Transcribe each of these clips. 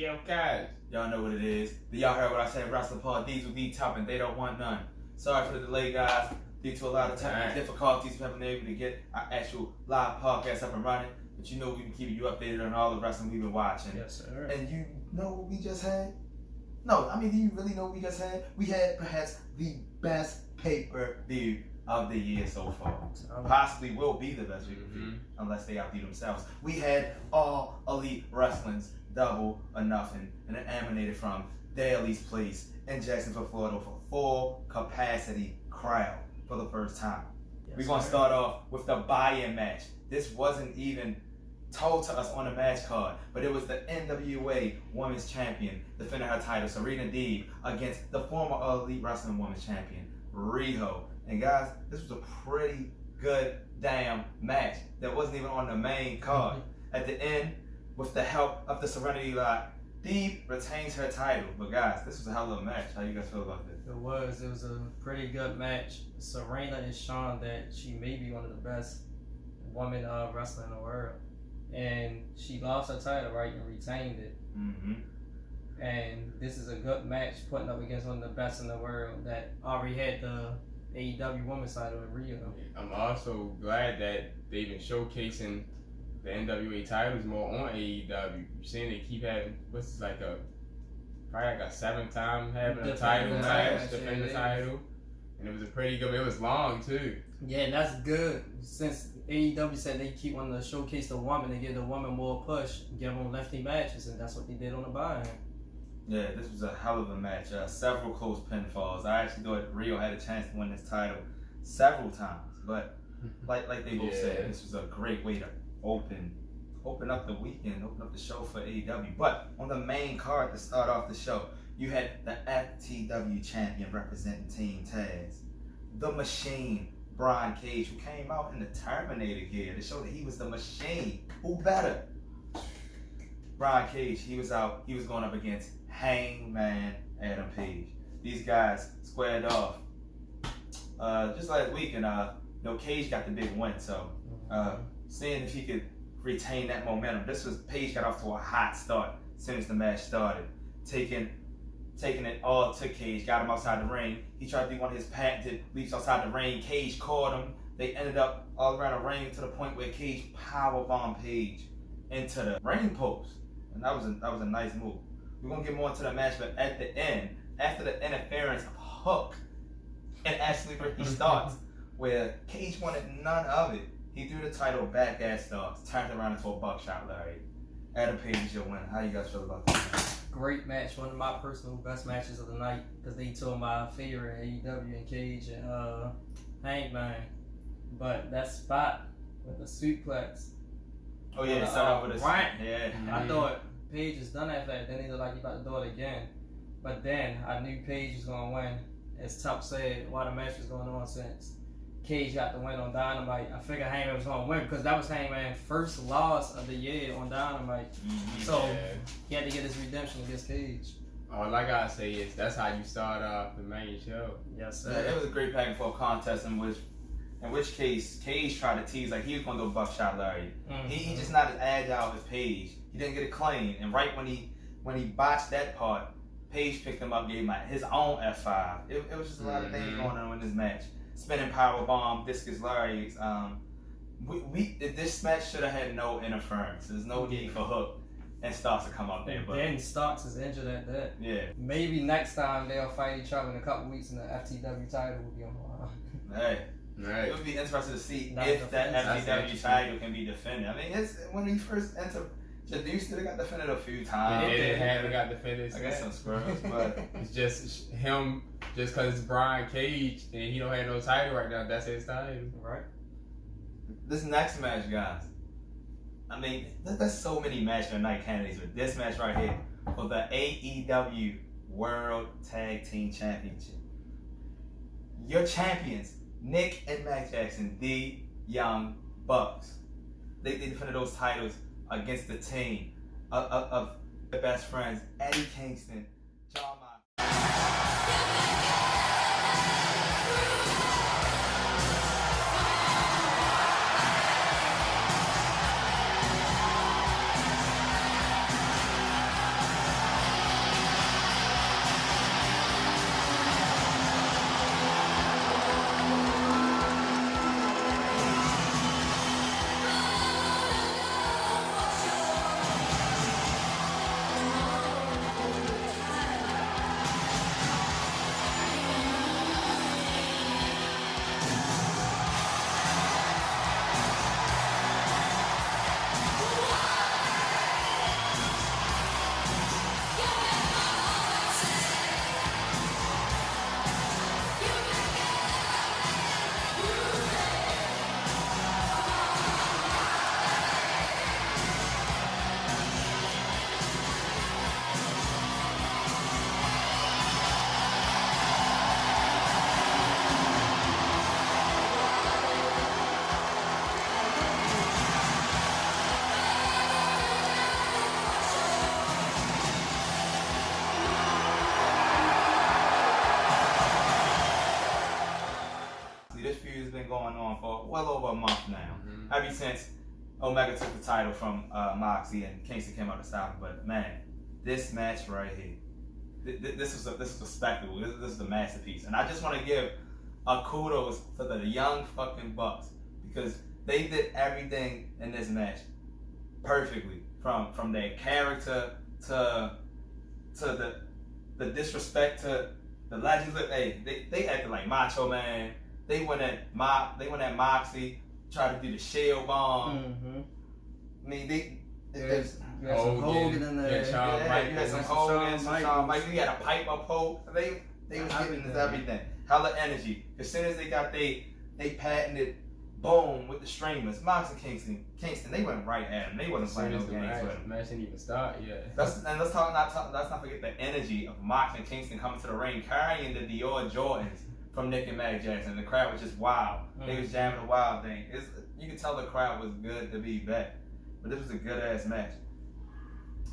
Yeah, guys. Y'all know what it is. Y'all heard what I said, Wrestling Pod. These will be top and they don't want none. Sorry for the delay, guys. Due to a lot of technical difficulties, we haven't been able to get our actual live podcast up and running. But you know we've been keeping you updated on all the wrestling we've been watching. Yes, sir. And you know what we just had? No, I mean, do you really know what we just had? We had perhaps the best pay-per-view of the year so far. Possibly will be the best pay-per-view, unless they outdo themselves. We had All Elite Wrestling's Double or Nothing, and it emanated from Daly's Place in Jacksonville, Florida, for full capacity crowd for the first time. Yes, we're going to start off with the buy-in match. This wasn't even told to us on the match card, but it was the NWA Women's Champion defending her title, Serena Deeb, against the former All Elite Wrestling Women's Champion, Riho. And guys, this was a pretty good damn match that wasn't even on the main card. At the end, with the help of the Serenity Lock, Deeb retains her title. But guys, this was a hell of a match. How you guys feel about this? It was a pretty good match. Serena is shown that she may be one of the best women wrestling in the world. And she lost her title, right, and retained it. And this is a good match, putting up against one of the best in the world that already had the AEW Women's title in Rio. I'm also glad that they've been showcasing the NWA titles more on AEW. You're seeing they keep having, probably like a 7th time having a title match, defend the title. And it was a pretty good, it was long too. Yeah, that's good. Since AEW said they keep wanting to showcase the woman, they give the woman more push, give them lefty matches, and that's what they did on the buy-in. Yeah, this was a hell of a match. Several close pinfalls. I actually thought Rio had a chance to win this title several times, but like they both said, this was a great way to open up the weekend, open up the show for AEW. But on the main card to start off the show, you had the FTW champion representing Team Taz, the Machine, Brian Cage, who came out in the Terminator gear to show that he was the Machine. Who better? Brian Cage, he was going up against Hangman Adam Page. These guys squared off just last week, and Cage got the big win. So seeing if he could retain that momentum. Page got off to a hot start as soon as the match started, taking it all to Cage, got him outside the ring. He tried to do one of his patented leaps outside the ring. Cage caught him. They ended up all around the ring to the point where Cage powerbombed Page into the ring post, and that was a nice move. We're gonna get more into the match, but at the end, after the interference of Hook and Ashley Ricky Starks, where Cage wanted none of it, he threw the title back at Starks, turned around into a buckshot Larry. Adam Page is your winner. How you guys feel about that? Great match, one of my personal best matches of the night, because they two of my favorite, AEW and Cage and Hangman. But that spot with the suplex. Oh yeah, start off with a right. Yeah. I thought Page has done that, then he looked like he about to do it again. But then I knew Page was gonna win. As Tup said, while the match was going on since Cage got the win on Dynamite, I figured Hangman was gonna win because that was Hangman's first loss of the year on Dynamite. So he had to get his redemption against Cage. All I gotta say is that's how you start off the main show. Yes, sir. Yeah, it was a great back and forth contest in which case Cage tried to tease like he was gonna go buckshot Larry. He just not as agile as Page. He didn't get it clean, and right when he botched that part, Page picked him up, gave him his own F5. It was just a lot of things going on in this match. Spinning powerbomb, discus Larry's. This match should have had no interference. There's no need for Hook and Starks to come up there. But then Starks is injured at that. Yeah. Maybe next time they'll fight each other in a couple weeks and the FTW title will be on the line. Hey. Right. It would be interesting to see if that FTW title can be defended. I mean, it's when he first introduced it, it got defended a few times. It got defended. I guess some squirrels, but it's just him. Just because it's Brian Cage and he don't have no title right now, that's his title. Right. This next match, guys. I mean, there's so many match of the night candidates, but this match right here for the AEW World Tag Team Championship. Your champions, Nick and Mac Jackson, the Young Bucks. They defended those titles against the team of the best friends, Eddie Kingston, John going on for well over a month now. Ever since Omega took the title from Moxley and Kingston came out to stop him. But man, this match right here, this is a spectacle. This is a masterpiece. And I just want to give a kudos to the young fucking Bucks because they did everything in this match perfectly. From their character to the disrespect to the legends. They acted like Macho Man. They went at Moxley, tried to do the shield bomb. I mean, there's some Hogan in there. You had some Hogan, some Shawn Michaels. You had a Piper Pope. They was giving us everything. Hella energy. As soon as they got they patented boom with the streamers, Mox and Kingston, they went right at him. They wasn't playing no games with him. Match didn't even start yet. Let's not forget the energy of Mox and Kingston coming to the ring carrying the Dior Jordans from Nick and Mag Jackson. The crowd was just wild. They was jamming the wild thing. You could tell the crowd was good to be back. But this was a good ass match.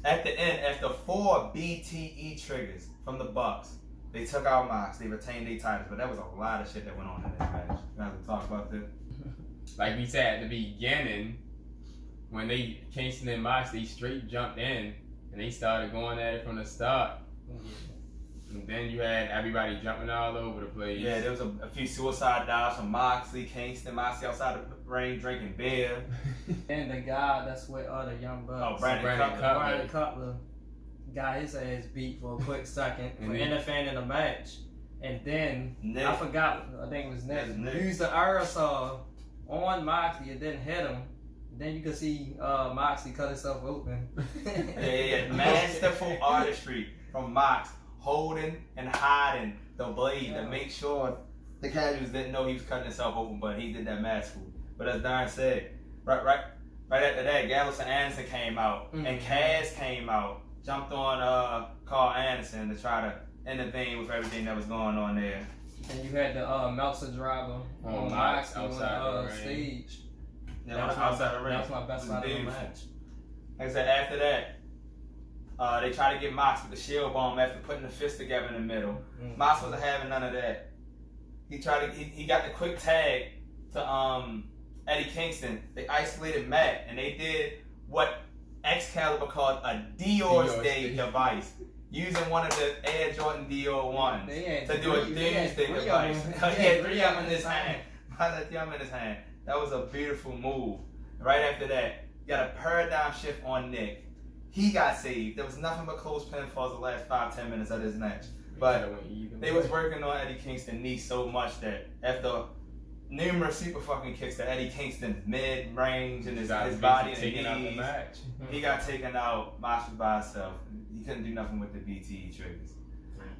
At the end, after 4 BTE triggers from the Bucks, they took out Mox. They retained their titles, but there was a lot of shit that went on in this match. You guys will talk about this. Like we said at the beginning, when Kingston and Mox, they straight jumped in and they started going at it from the start. And then you had everybody jumping all over the place. Yeah, there was a few suicide dives from Moxley, Kingston, Moxley outside the ring drinking beer. And the guy that's with the Young Bucks. Oh, Brandon Cutler got his ass beat for a quick second for interfering in the match. And then, Nick. I forgot, I think it was Nick. Used the aerosol on Moxley and didn't hit him. Then you could see Moxley cut himself open. Yeah. Masterful artistry from Mox, holding and hiding the blade to make sure the casuals didn't know he was cutting himself open, but he did that masterfully. But as Darren said, right after that, Gallows and Anderson came out, and Cass came out, jumped on Carl Anderson to try to intervene with everything that was going on there. And you had the Meltzer driver on Mox outside the stage. Yeah, that was outside the ring. That was my best part of the match. Like I said, after that, they tried to get Mox with the shield bomb after putting the fist together in the middle. Mox wasn't having none of that. He got the quick tag to Eddie Kingston. They isolated Matt, and they did what Excalibur called a Dior's Day device, using one of the Air Jordan Dior ones to do a Doomsday device. He had 3 of them in his hand. That was a beautiful move. Right after that, you got a paradigm shift on Nick. He got saved. There was nothing but close pinfalls the last 5-10 minutes of this match. But they was working on Eddie Kingston's knee so much that after numerous super fucking kicks to Eddie Kingston's mid-range and his body and knees, he got taken out. Mox was by himself. He couldn't do nothing with the BTE triggers.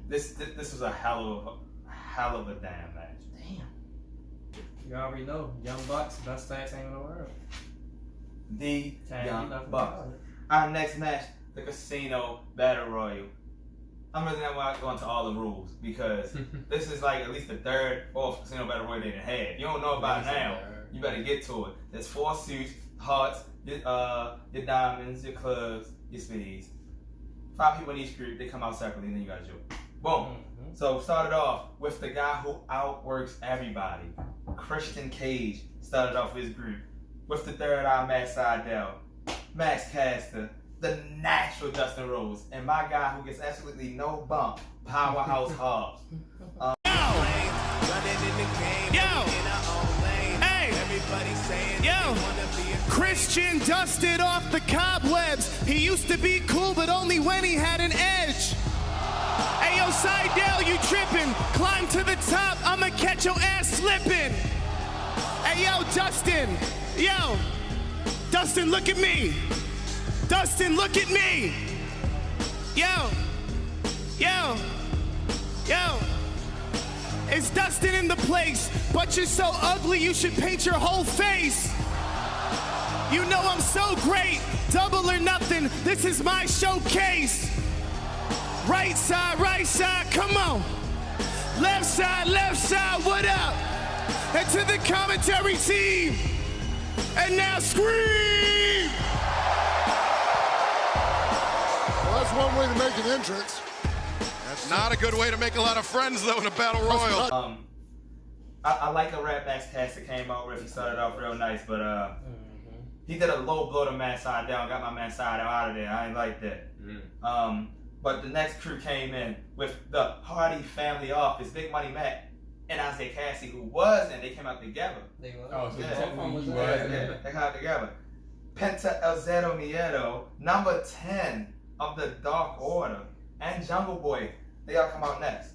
This was a hell of a damn match. Damn. You already know, Young Bucks, best tag team in the world. The Young Bucks. Our next match, the Casino Battle Royal. I'm really not going into all the rules because this is like at least the 3rd, 4th Casino Battle Royal they done had. If you don't know about it now, you better get to it. There's 4 suits, hearts, your diamonds, your clubs, your speeds. 5 people in each group, they come out separately, and then you got a joke. Boom. So started off with the guy who outworks everybody. Christian Cage started off his group with the 3rd eye Matt Sydal, Max Caster, the natural Dustin Rhodes, and my guy who gets absolutely no bump, Powerhouse Hobbs. Christian dusted off the cobwebs. He used to be cool, but only when he had an edge. Hey, yo, Sydal, you tripping. Climb to the top, I'ma catch your ass slipping. Hey, yo, Dustin. Yo, Dustin, look at me. Dustin, look at me. Yo, yo, yo. It's Dustin in the place, but you're so ugly you should paint your whole face. You know I'm so great, double or nothing, this is my showcase. Right side, come on. Left side, what up? And to the commentary team, and now scream! Well, that's one way to make an entrance. That's not a good way to make a lot of friends, though, in a battle royal. I like the Rat Max cast that came out with. He started off real nice, but he did a low blow to man side down, got my man side out of there. I ain't like that. But the next crew came in with the Hardy Family Office, Big Money Mac, and Isaiah Cassie, who was, and they came out together. They were. Oh, so Yeah. both of them was They came out together. Penta El Zero Miedo, number 10 of the Dark Order, and Jungle Boy. They all come out next.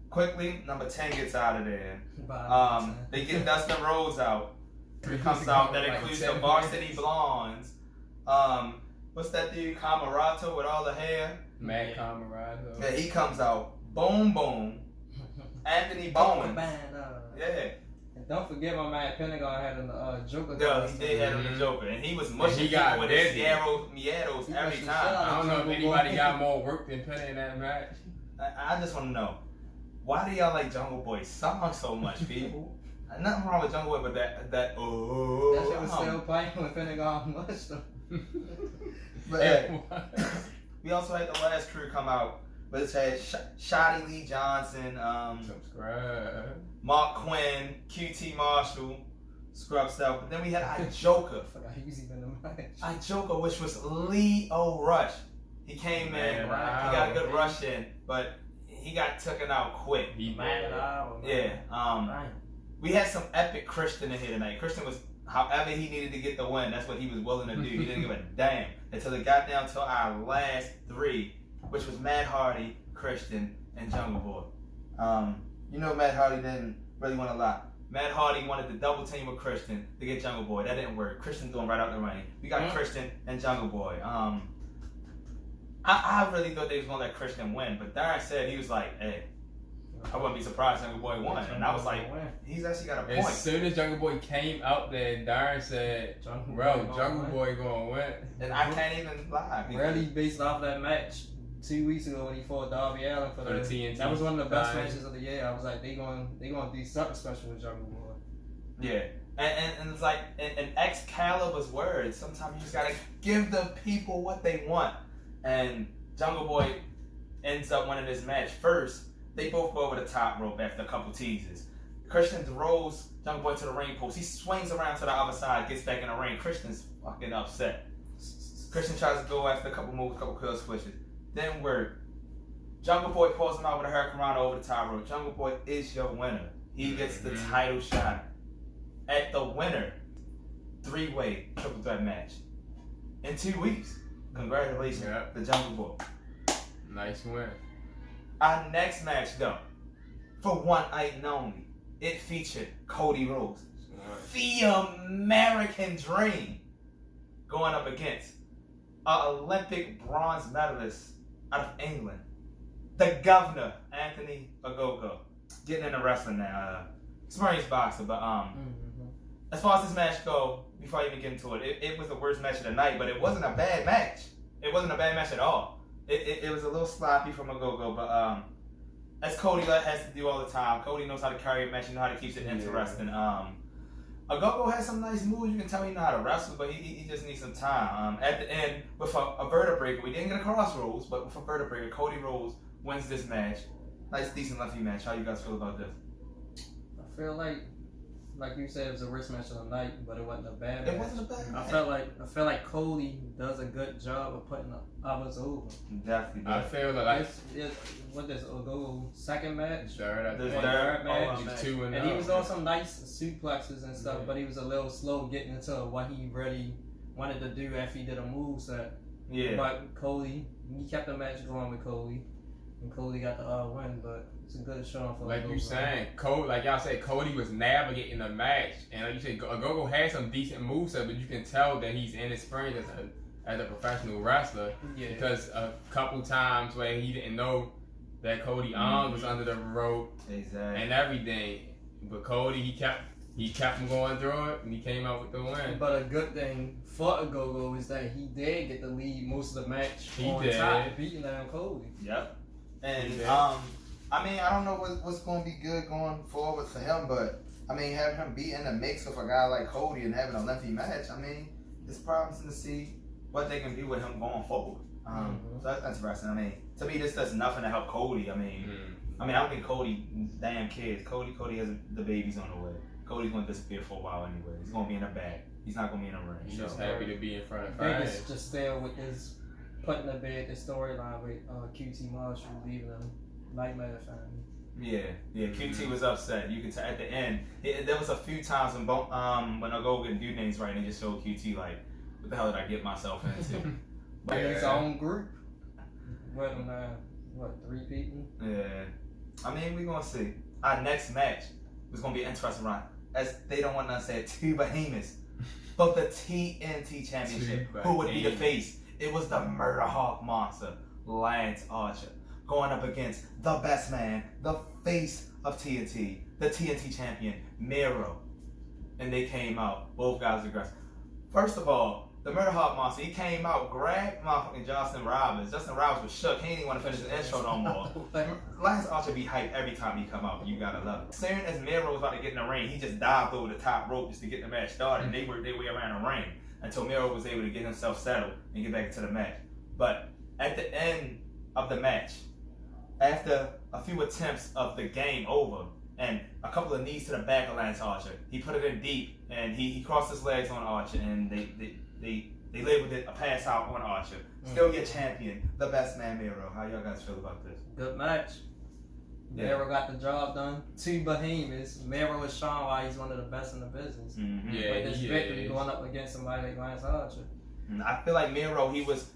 Quickly, number 10 gets out of there. They get Dustin Rhodes out. He comes out. That includes the Varsity Blondes. What's that dude, Camarato, with all the hair? Mad Camarato. Yeah, he comes out. Boom, boom. Anthony Bowen. Yeah. And don't forget my man Pentagon had a Joker. Yeah, he did have the Joker, and he was mushing people with his Miedos every time. I don't know if anybody got more work than Penny in that match. I just want to know, why do y'all like Jungle Boy's song so much, people? Nothing wrong with Jungle Boy, but that That shit was still playing when Pentagon mushed him. But we also had the last crew come out, which had Shotty Lee Johnson, Subscribe. Mark Quinn, QT Marshall, Scrub Stuff. But then we had our Joker. I forgot he was even in the match. Our Joker, which was Leo Rush. He came in, he got a good rush in, but he got taken out quick. He Man, Yeah. We had some epic Christian in here tonight. Christian was, however he needed to get the win, that's what he was willing to do. He didn't give a damn until it got down to our last three, which was Matt Hardy, Christian, and Jungle Boy. You know Matt Hardy didn't really want a lot. Matt Hardy wanted to double team with Christian to get Jungle Boy. That didn't work. Christian threw him right out the ring. We got Christian and Jungle Boy. I really thought they was gonna let Christian win, but Darren said, he was like, hey, I wouldn't be surprised Jungle Boy won. And I was like, he's actually got a point. As soon as Jungle Boy came out there, Darren said, bro, Jungle Boy gonna win. And I can't even lie. Really based off that match 2 weeks ago when he fought Darby Allin for the TNT. That was one of the best matches of the year. I was like, they gonna do something special with Jungle Boy. Yeah. And it's like, in Excalibur's words, sometimes you just gotta give the people what they want. And Jungle Boy ends up winning this match first. They both go over the top rope after a couple teases. Christian throws Jungle Boy to the ring post. He swings around to the other side, gets back in the ring. Christian's fucking upset. Christian tries to go after a couple moves, a couple kill switches. Then work. Jungle Boy pulls him out with a hurricanrana over the top rope. Jungle Boy is your winner. He gets the title shot at the winner. 3-way triple threat match in 2 weeks. Congratulations, the Jungle Boy. Nice win. Our next match, though, for one item only, it featured Cody Rhodes, the American Dream, going up against an Olympic bronze medalist out of England, the Governor, Anthony Ogogo, getting into wrestling now. Experienced boxer, but as far as this match go, before I even get into it, it was the worst match of the night, but it wasn't a bad match. It wasn't a bad match at all. It was a little sloppy from Ogogo, but as Cody has to do all the time, Cody knows how to carry a match, you know how to keep it interesting. Ogogo has some nice moves, you can tell he know how to wrestle, but he just needs some time. At the end, with a vertebrae, we didn't get a crossroads, but with a vertebrae, Cody Rhodes wins this match. Nice, decent lefty match. How you guys feel about this? I feel like you said, it was a worst match of the night, but it wasn't a bad match. It wasn't a bad match. I feel like Cody does a good job of putting others over. Definitely. I feel like what is Ogogo second match? Third match. He's 2-0. And he was doing some nice suplexes and stuff, but he was a little slow getting into what he really wanted to do after he did a moveset. Yeah. But Cody, he kept the match going with Cody, and Cody got the win. But it's a good showing for like you saying, Cody, like y'all said, Cody was navigating the match, and like you said, Ogogo had some decent moveset, but you can tell that he's inexperienced as a professional wrestler because a couple times where he didn't know that Cody's arm was under the rope and everything, but Cody he kept him going through it, and he came out with the win. But a good thing for Ogogo is that he did get the lead most of the match top, beating down Cody. Yep. And I mean, I don't know what's going to be good going forward for him, but I mean, having him be in the mix with a guy like Cody and having a lengthy match, I mean, it's promising to see what they can do with him going forward. So that's interesting. I mean, to me, this does nothing to help Cody. I mean, I don't think Cody damn cares. Cody has the babies on the way. Cody's gonna disappear for a while anyway. He's gonna be in the back. He's not gonna be in the ring. He's just happy to be in front of Vegas fans. just still with this putting to bed the storyline with QT Marshall leaving them Nightmare family. Yeah. QT was upset. You can tell at the end. There was a few times when I go and do names right, and they just showed QT like, what the hell did I get myself into? But his own group. With them, 3 people? Yeah. I mean, we're gonna see. Our next match was gonna be an interesting round, as they don't want to say 2 behemoths, but the TNT Championship. Who would be the face? It was the Murder Hawk Monster, Lance Archer, going up against the best man, the face of TNT, the TNT champion, Miro. And they came out, both guys aggressive. First of all, the Murder Hawk Monster, he came out, grabbed motherfucking Justin Roberts. Justin Roberts was shook. He didn't even want to finish the intro no more. Lance Archer be hyped every time he come out. You gotta love it. As soon as Miro was about to get in the ring, he just dived over the top rope just to get the match started. They worked their way around the ring until Miro was able to get himself settled and get back into the match. But at the end of the match, after a few attempts of the game over and a couple of knees to the back of Lance Archer, he put it in deep and he crossed his legs on Archer and they labeled it a pass out on Archer. Still your champion, the best man Miro. How y'all guys feel about this? Good match. Miro got the job done. 2 behemoths. Miro is showing why he's one of the best in the business. Yeah, like this victory going up against somebody like Lance Archer. I feel like Miro, he was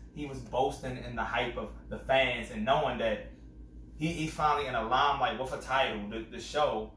boasting in the hype of the fans and knowing that he's finally in a limelight with a title to show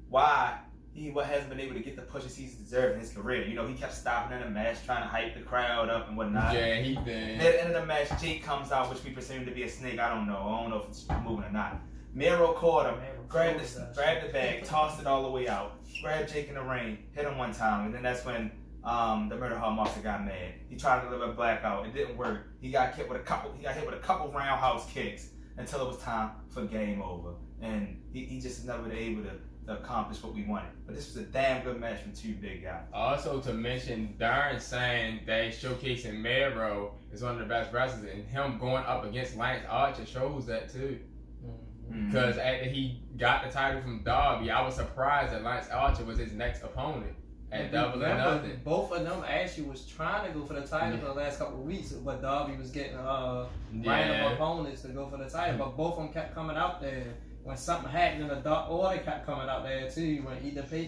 why he hasn't been able to get the pushes he's deserved in his career. You know, he kept stopping in the match, trying to hype the crowd up and whatnot. Yeah, he did. At the end of the match, Jake comes out, which we presume to be a snake. I don't know if it's moving or not. Miro caught him, grabbed the bag, tossed it all the way out, grabbed Jake in the ring, hit him one time, and then that's when the Murder Hawk Monster got mad. He tried to deliver a blackout. It didn't work. He got hit with a couple roundhouse kicks until it was time for game over. And he just never been able to accomplish what we wanted. But this was a damn good match from 2 big guys. Also to mention, Darren saying that showcasing Miro is one of the best wrestlers, and him going up against Lance Archer shows that too. Because after he got the title from Darby, I was surprised that Lance Archer was his next opponent at Double or Nothing. Both of them actually was trying to go for the title for the last couple of weeks, but Darby was getting random opponents to go for the title. But both of them kept coming out there. When something happened in the Dark Order kept coming out there too. When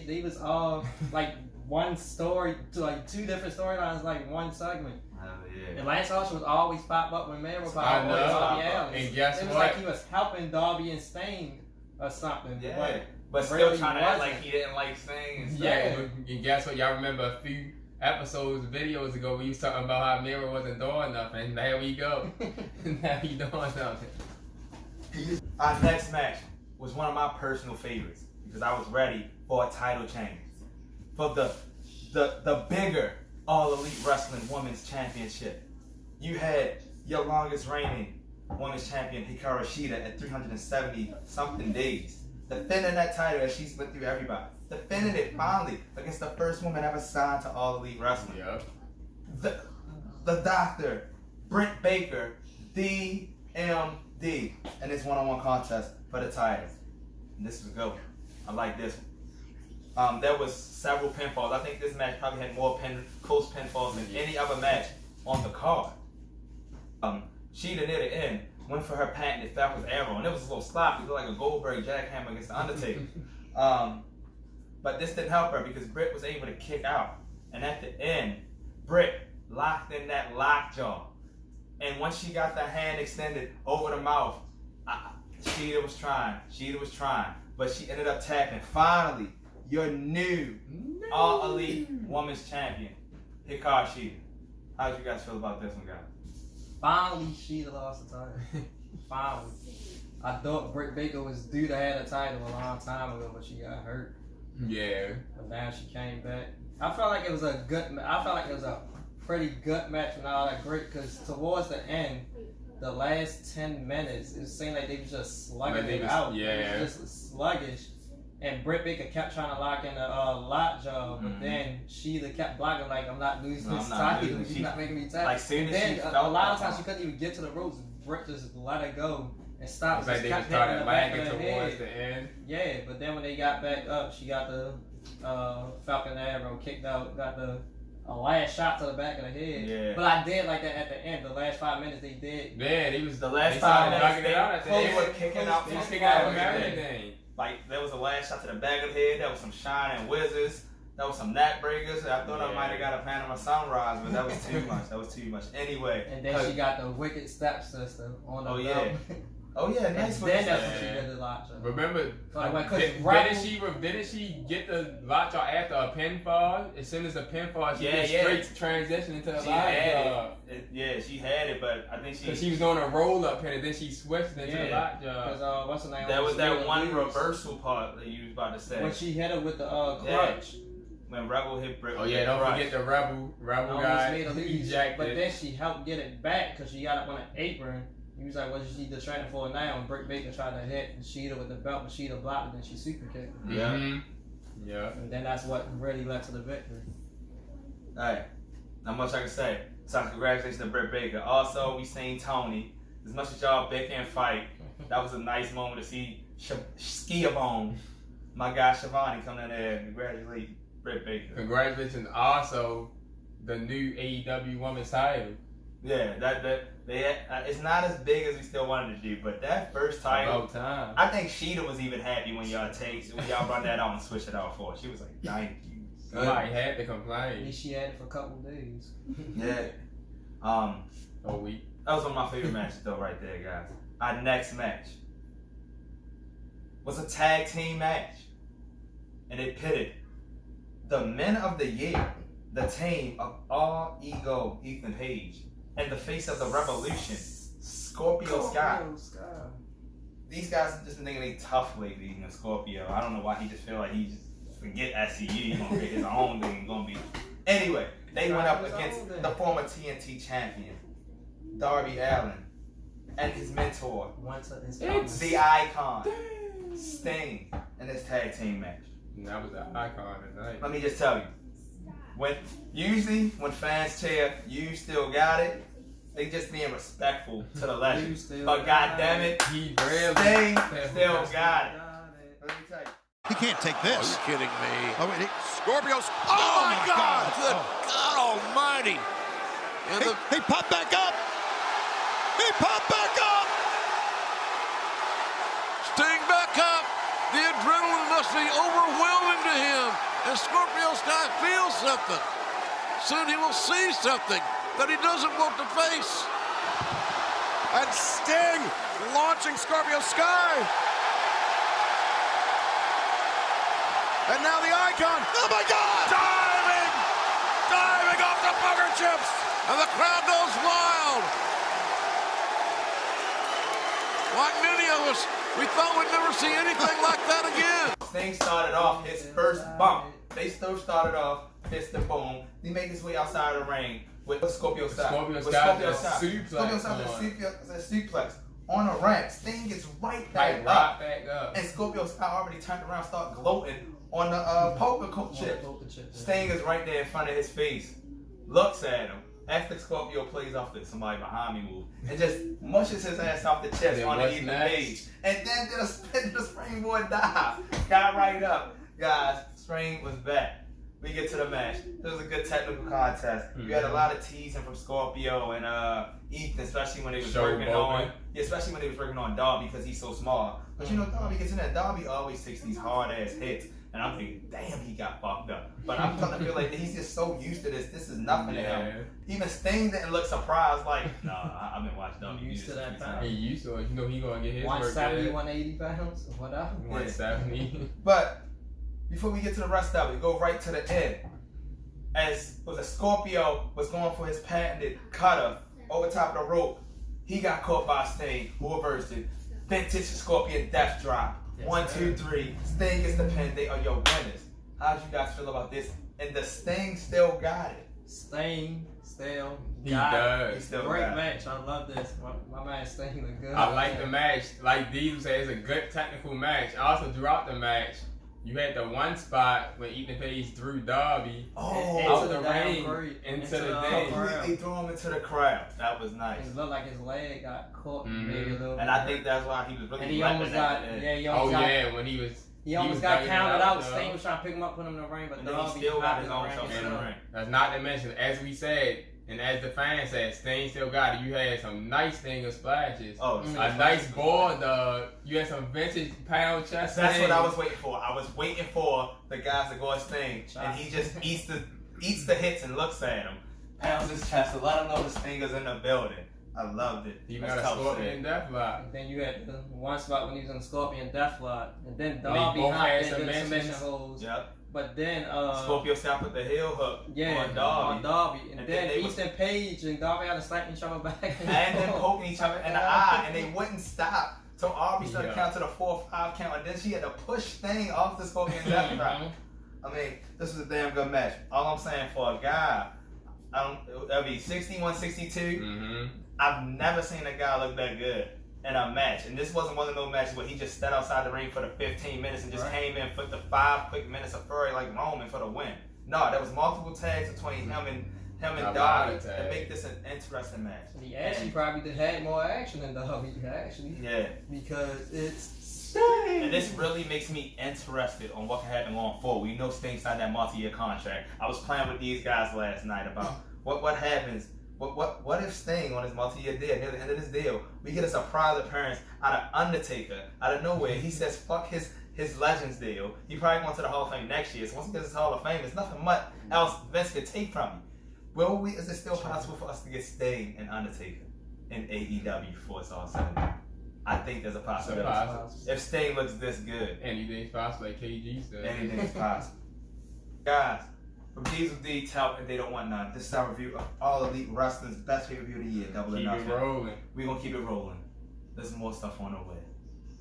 they was all like one story to like 2 different storylines, like one segment. And Lance Archer was always pop up when Miro popped up with Darby Allin. And guess it was what? like he was helping Darby and Sting or something. Yeah. But still trying to act like he didn't like Sting and stuff. Yeah. And guess what? Y'all remember a few videos ago, we was talking about how Miro wasn't doing nothing. There we go. Now he doing something. Our next match was one of my personal favorites because I was ready for a title change. For the bigger All Elite Wrestling Women's Championship. You had your longest reigning Women's Champion Hikaru Shida at 370 something days. Defending that title as she's went through everybody. Defending it finally against the first woman ever signed to All Elite Wrestling. Yep. The Doctor, Britt Baker, DMD, in this one-on-one contest for the title. And this was good. I like this one. There was several pinfalls. I think this match probably had more close pinfalls than any other match on the card. Shida near the end went for her patented Falcon's Arrow, and it was a little sloppy. It looked like a Goldberg jackhammer against the Undertaker. But this didn't help her because Britt was able to kick out. And at the end, Britt locked in that lockjaw. And once she got the hand extended over the mouth, Shida was trying, but she ended up tapping. Finally, your new All Elite Women's Champion, Hikaru Shida. How did you guys feel about this one, guys? Finally, Shida lost the title. Finally. I thought Britt Baker was due to have the title a long time ago, but she got hurt. Yeah. But now she came back. I felt like it was a pretty good match and all that great, because towards the end, the last 10 minutes, it seemed like they were just slugging it out. Yeah. It was just sluggish. And Britt Baker kept trying to lock in the lockjaw, but then Sheila kept blocking like, I'm not losing this title. She's not making me tap. Like, soon as then she a felt lot of that times she couldn't even get to the ropes. Britt just let her go and stopped. It's like they just started lagging towards the end. Yeah, but then when they got back up, she got the Falcon Arrow kicked out, got the last shot to the back of the head. Yeah. But I did like that at the end. The last 5 minutes they did. Man, he was the last 5 minutes. It out at the They end. were kicking out They was from kicking out from everything. everything. Like, there was a last shot to the back of the head. That was some shining wizards. That was some neck breakers. I thought I might have got a Panama Sunrise, but that was too much. That was too much. Anyway. And then she got the wicked stepsister on the belt. Oh yeah, nice. And then that's when she did the lockjaw. Remember, didn't she get the lockjaw after a pinfall? As soon as the pinfall, she did straight transition into the lockjaw. Yeah, she had it, but I think because she was doing a roll up pin and then she switched into the lockjaw. Because what's her name? That was that one reversal part that you was about to say. When she hit her with the crutch. When Rebel hit Britt. Oh yeah, don't forget the Rebel guy. But then she helped get it back because she got up on an apron. He was like, what is she the training for now? And Britt Baker tried to hit Sheeta with the belt, but Sheeta blocked it, and she super kicked. Yeah. Yeah. And then that's what really led to the victory. Alright. Not much I can say. So congratulations to Britt Baker. Also, we seen Tony. As much as y'all bicker and fight, that was a nice moment to see Skiabone, my guy Shivani, come in there and congratulate Britt Baker. Congratulations also the new AEW Women's title. Yeah, it's not as big as we still wanted to do, but that first title, about time. I think Sheeta was even happy when y'all run that out and switch it out for her. She was like, thank you. Somebody had to complain. At least she had it for a couple of days. Yeah. A week. That was one of my favorite matches though, right there, guys. Our next match was a tag team match, and it pitted the Men of the Year, the team of All Ego, Ethan Page, and the face of the Revolution, Scorpio Sky. These guys have just been thinking they tough lately, you know, Scorpio. I don't know why he just feel like he just forget SCU, he's gonna get his own thing, gonna be. Anyway, they went up against the former TNT champion, Darby Allin, and his mentor, the Icon, Sting, in this tag team match. That was an icon tonight. Let me just tell you, usually when fans cheer, you still got it. They just being respectful to the legend. But goddamn it, he Sting still got it. Let me tell you. He can't take this. Are you kidding me? Oh, wait, Scorpio's. Oh my God! Good God Almighty! He popped back up. He popped back up. Sting back up. The adrenaline must be overwhelming to him, and Scorpio Sky feels something. Soon he will see something that he doesn't want to face. And Sting launching Scorpio Sky. And now the Icon. Oh my God! Diving off the booger chips. And the crowd goes wild. Like many of us, we thought we'd never see anything like that again. Sting started off his first bump. They still started off fist and boom. He made his way outside of the ring with Scorpio Sky. Scorpio Sky suplex on a ramp. Sting gets right back up. And Scorpio Sky already turned around, started gloating on the poker chip. Sting is right there in front of his face. Looks at him. After Scorpio plays off the somebody behind me move and just mushes his ass off the chest on the Ethan Page. And then did a spin to the springboard dive. Got right up. Guys, Spring was back. We get to the match. It was a good technical contest. You had a lot of teasing from Scorpio and Ethan, especially when they was working on Darby because he's so small. But you know, Darby gets in there. Darby always takes these hard ass hits. And I'm thinking, damn, he got fucked up. But I'm starting to feel like he's just so used to this. This is nothing to him. Even Sting didn't look surprised. Like, nah, I've been watching Darby. Used to that time. He used to it. You know he gonna get his 170, 180 pounds, whatever. 170. But before we get to the rest of it, go right to the end. As was a Scorpio was going for his patented cutter over top of the rope, he got caught by Sting, who reversed it. Vintage Scorpion death drop. 1, 2, 3. Sting gets the pin. They are your winners. How do you guys feel about this? And the Sting still got it. Sting still he got does. it. He still Great got match. I love this. My man Sting look good. I like the match. Like Dee said, it's a good technical match. Also throughout the match, You had the one spot when Ethan Page threw Darby Oh, out the ring into the day. Completely threw him into the crowd. That was nice. It looked like his leg got caught maybe a little bit. And I think that's why he was really. And he almost got When he was. He almost got counted out. Sting was trying to pick him up, put him in the ring, but Darby still got his own shot in the ring. That's not to mention, as we said, and as the fans said, Sting still got it. You had some nice Stinger splashes. Oh, a nice board. You had some vintage pound chest. That's what I was waiting for. I was waiting for the guys to go at Sting, and he just eats the hits and looks at him, pounds his chest to let him know the Stinger's in the building. I loved it. He got a Scorpion Deathlock. And then you had the one spot when he was in the Scorpion Deathlock, and then Darby hopped into the submission holds. Yep. But then Scorpio stopped with the heel hook on Darby. And then Ethan Page and Darby had to slap each other back. And then poking each other in the eye, and they wouldn't stop. So Darby started count to the 4-5 count, and then she had to push Sting off the Scorpion Deathlock. I mean, this was a damn good match. All I'm saying for a guy, that'd be 61, 62. I've never seen a guy look that good in a match. And this wasn't one of those matches where he just stood outside the ring for the 15 minutes and just came in for the 5 quick minutes of fury like Roman for the win. No, there was multiple tags between him and Darby to make this an interesting match. He actually probably had more action than Darby, actually. Yeah. Because it's Sting. And this really makes me interested on what can happen going forward. We know Sting signed that multi-year contract. I was playing with these guys last night about what happens. What if Sting on his multi-year deal, near the end of this deal, we get a surprise appearance out of Undertaker, out of nowhere. He says, fuck his Legends deal. He probably going to the Hall of Fame next year. So once he gets his Hall of Fame, there's nothing much else Vince can take from him. Is it still possible for us to get Sting and Undertaker in AEW before it's all said and done? I think there's a possibility. If Sting looks this good. Anything's possible, like KG said. Anything's possible. Guys, from Diesel D, Tout, and They Don't Want None, this is our review of All Elite Wrestling's best pay-per-view of the year, Double or Nothing. Keep it rolling. We're going to keep it rolling. There's more stuff on the way.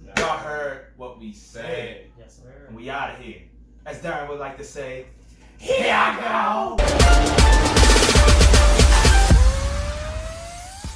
Yeah. Y'all heard what we said. Yes, sir. And we out of here. As Darren would like to say, here I go!